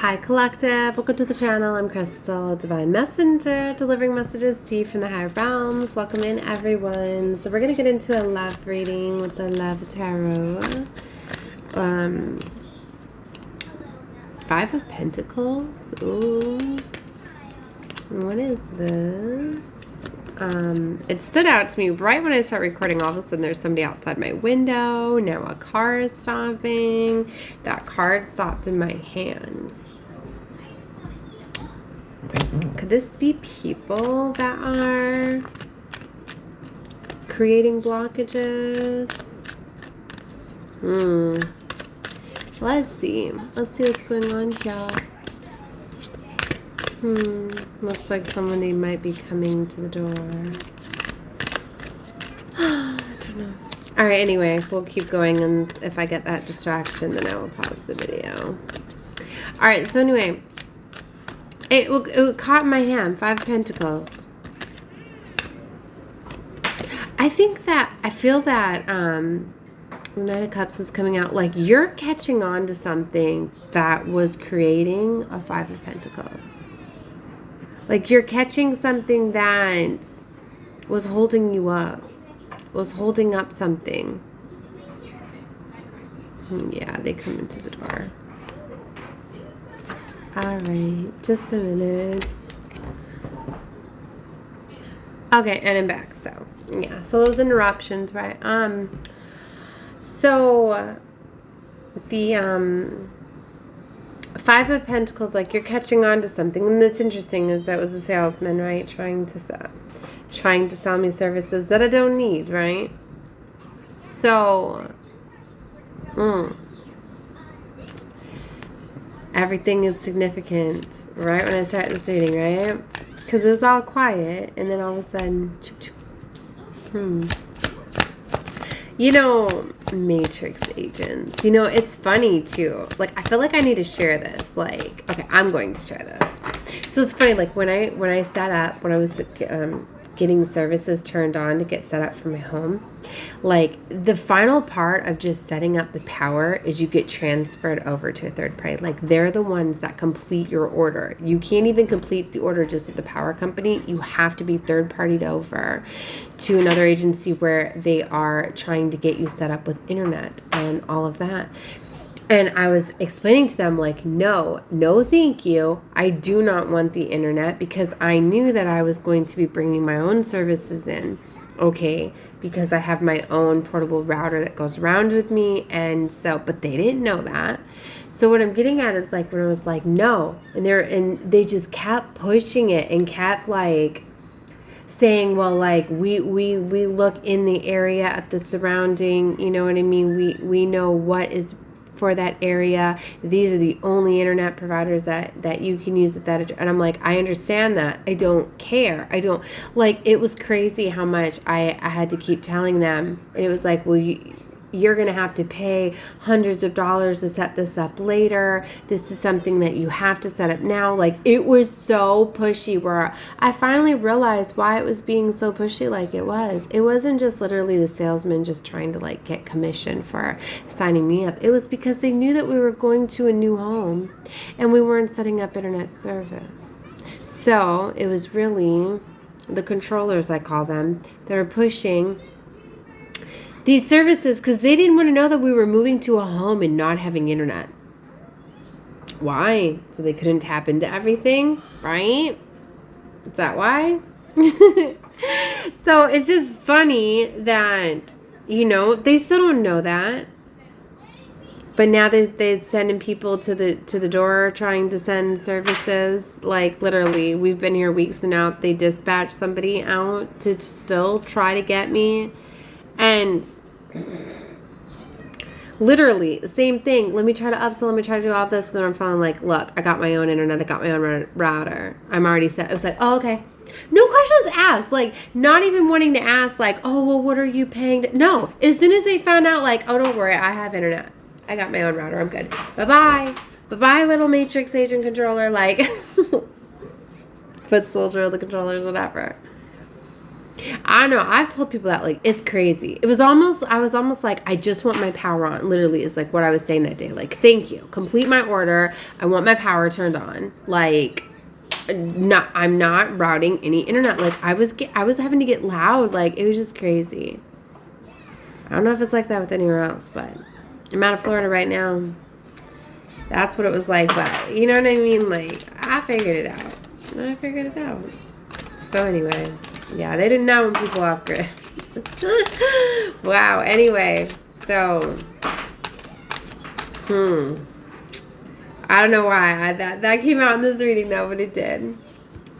Hi Collective, welcome to the channel. I'm Crystal, Divine Messenger, delivering messages to you from the higher realms. Welcome in everyone. So we're going to get into a love reading with the Love Tarot. Five of Pentacles. Ooh. What is this? It stood out to me right when I start recording. All of a sudden there's somebody outside my window. Now a car is stopping. That card stopped in my hands. Could this be people that are creating blockages? Let's see. Let's see what's going on here. Looks like somebody might be coming to the door. I don't know. Alright, anyway, we'll keep going, and if I get that distraction, then I will pause the video. Alright, so anyway, it caught in my hand, Five of Pentacles. I feel that the Knight of Cups is coming out like you're catching on to something that was creating a Five of Pentacles. Like you're catching something that was holding you up, was holding up something. Yeah, they come into the door. All right, just a minute. Okay, and I'm back. So yeah, so those interruptions, right? So the Five of Pentacles, like you're catching on to something, and that's interesting. Is that was a salesman, right? Trying to sell me services that I don't need, right? So, everything is significant, right? When I start this reading, right? Because it was all quiet, and then all of a sudden, You know, Matrix agents. You know, it's funny too. Like, I feel like I need to share this. Like, okay, I'm going to share this. So it's funny. Like when I set up, when I was getting services turned on to get set up for my home, like the final part of just setting up the power is you get transferred over to a third party. Like they're the ones that complete your order. You can't even complete the order just with the power company. You have to be third partied over to another agency where they are trying to get you set up with internet and all of that. And I was explaining to them, like, no, thank you. I do not want the internet, because I knew that I was going to be bringing my own services in, okay, because I have my own portable router that goes around with me. And so, but they didn't know that. So what I'm getting at is like, when I was like, no, and they just kept pushing it and kept like saying, well, like we look in the area at the surrounding, you know what I mean? We know what is for that area. These are the only internet providers that you can use at that address. And I'm like, I understand that. I don't care. I don't, like, it was crazy how much I had to keep telling them. And it was like, well, you're going to have to pay hundreds of dollars to set this up later. This is something that you have to set up now. Like, it was so pushy, where I finally realized why it was being so pushy like it was. It wasn't just literally the salesman just trying to like get commission for signing me up. It was because they knew that we were going to a new home and we weren't setting up internet service. So it was really the controllers, I call them, that were pushing these services because they didn't want to know that we were moving to a home and not having internet. Why? So they couldn't tap into everything, right? Is that why? So it's just funny that, you know, they still don't know that. But now they're sending people to the door trying to send services. Like, literally, we've been here weeks and now they dispatch somebody out to still try to get me. And literally the same thing. Let me try to upsell. Let me try to do all this. And then I'm finally like, look, I got my own internet. I got my own router. I'm already set. I was like, oh, okay. No questions asked. Like, not even wanting to ask, like, oh, well, what are you paying? No. As soon as they found out, like, oh, don't worry, I have internet. I got my own router. I'm good. Bye-bye. Bye-bye, little Matrix agent controller. Like, foot soldier, the controllers, whatever. I don't know. I've told people that, like, it's crazy. I was almost like, I just want my power on. Literally, is like what I was saying that day. Like, thank you. Complete my order. I want my power turned on. Like, I'm not routing any internet. Like, I was having to get loud. Like, it was just crazy. I don't know if it's like that with anywhere else, but I'm out of Florida right now. That's what it was like. But you know what I mean? Like, I figured it out. So anyway. Yeah, they didn't know when people off grid. Wow. Anyway, so I don't know why that came out in this reading though, but it did.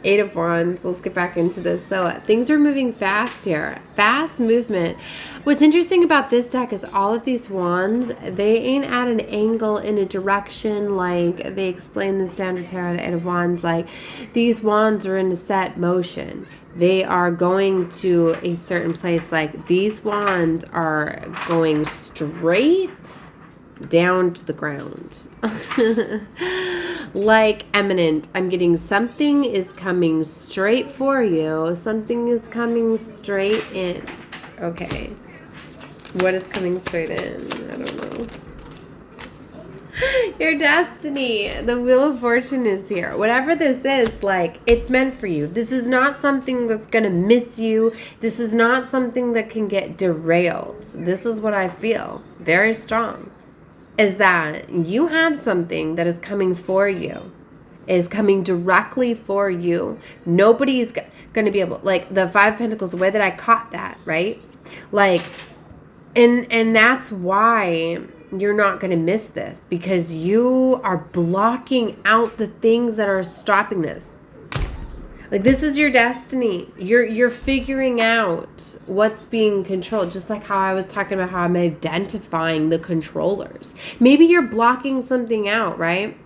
8 of Wands. Let's get back into this. So things are moving fast here. Fast movement. What's interesting about this deck is all of these wands, they ain't at an angle in a direction like they explain the Standard Tarot, the 8 of Wands. Like, these wands are in a set motion. They are going to a certain place. Like, these wands are going straight down to the ground. Like eminent. I'm getting something is coming straight for you. Something is coming straight in. Okay. What is coming straight in? I don't know. Your destiny. The Wheel of Fortune is here. Whatever this is, like, it's meant for you. This is not something that's going to miss you. This is not something that can get derailed. This is what I feel. Very strong. Is that you have something that is coming for you, is coming directly for you. Nobody's going to be able, like the 5 of Pentacles, the way that I caught that, right? Like, and that's why you're not going to miss this, because you are blocking out the things that are stopping this. Like, this is your destiny. You're figuring out what's being controlled. Just like how I was talking about how I'm identifying the controllers. Maybe you're blocking something out, right?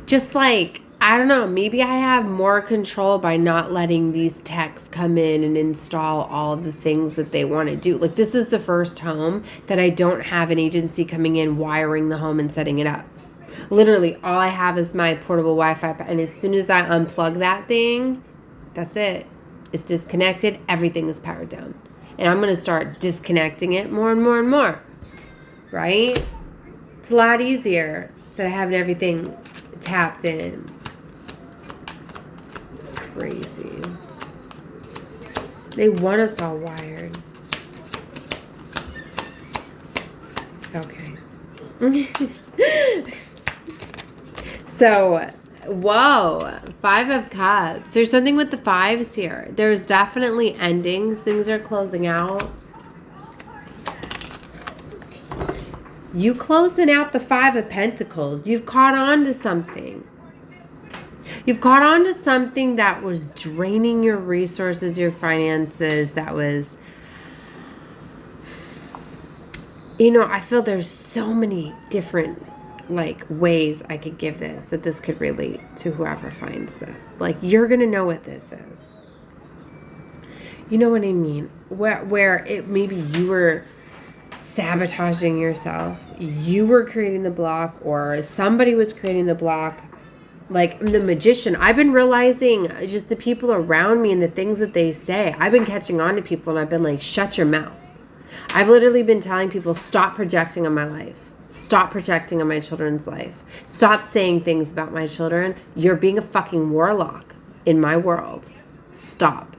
Just like, I don't know, maybe I have more control by not letting these techs come in and install all of the things that they want to do. Like, this is the first home that I don't have an agency coming in, wiring the home and setting it up. Literally, all I have is my portable Wi-Fi, and as soon as I unplug that thing, that's it. It's disconnected. Everything is powered down. And I'm going to start disconnecting it more and more and more. Right? It's a lot easier instead of having everything tapped in. It's crazy. They want us all wired. Okay. So, whoa, 5 of Cups. There's something with the 5s here. There's definitely endings. Things are closing out. You closing out the 5 of Pentacles. You've caught on to something. You've caught on to something that was draining your resources, your finances, that was... You know, I feel there's so many different like ways I could give this, that this could relate to whoever finds this. Like, you're gonna know what this is. You know what I mean? Where it maybe you were sabotaging yourself, you were creating the block, or somebody was creating the block. Like the Magician, I've been realizing just the people around me and the things that they say. I've been catching on to people and I've been like, shut your mouth. I've literally been telling people, stop projecting on my life. Stop projecting on my children's life. Stop saying things about my children. You're being a fucking warlock in my world. Stop.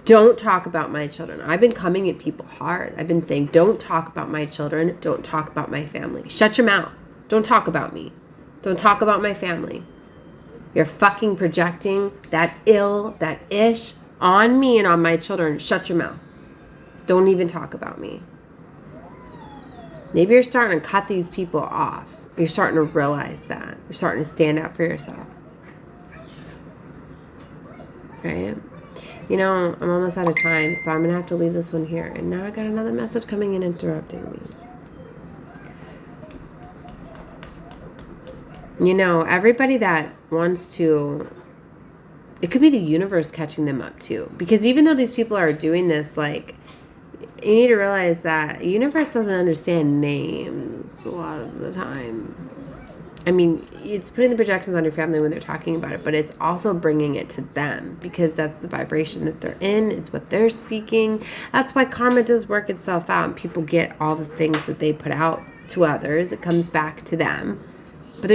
Don't talk about my children. I've been coming at people hard. I've been saying, don't talk about my children. Don't talk about my family. Shut your mouth. Don't talk about me. Don't talk about my family. You're fucking projecting that ill, that ish on me and on my children. Shut your mouth. Don't even talk about me. Maybe you're starting to cut these people off. You're starting to realize that. You're starting to stand up for yourself. Right? You know, I'm almost out of time, so I'm going to have to leave this one here. And now I got another message coming in interrupting me. You know, everybody that wants to... It could be the universe catching them up too. Because even though these people are doing this, like... You need to realize that the universe doesn't understand names a lot of the time. I mean, it's putting the projections on your family when they're talking about it, but it's also bringing it to them because that's the vibration that they're in, is what they're speaking. That's why karma does work itself out and people get all the things that they put out to others. It comes back to them.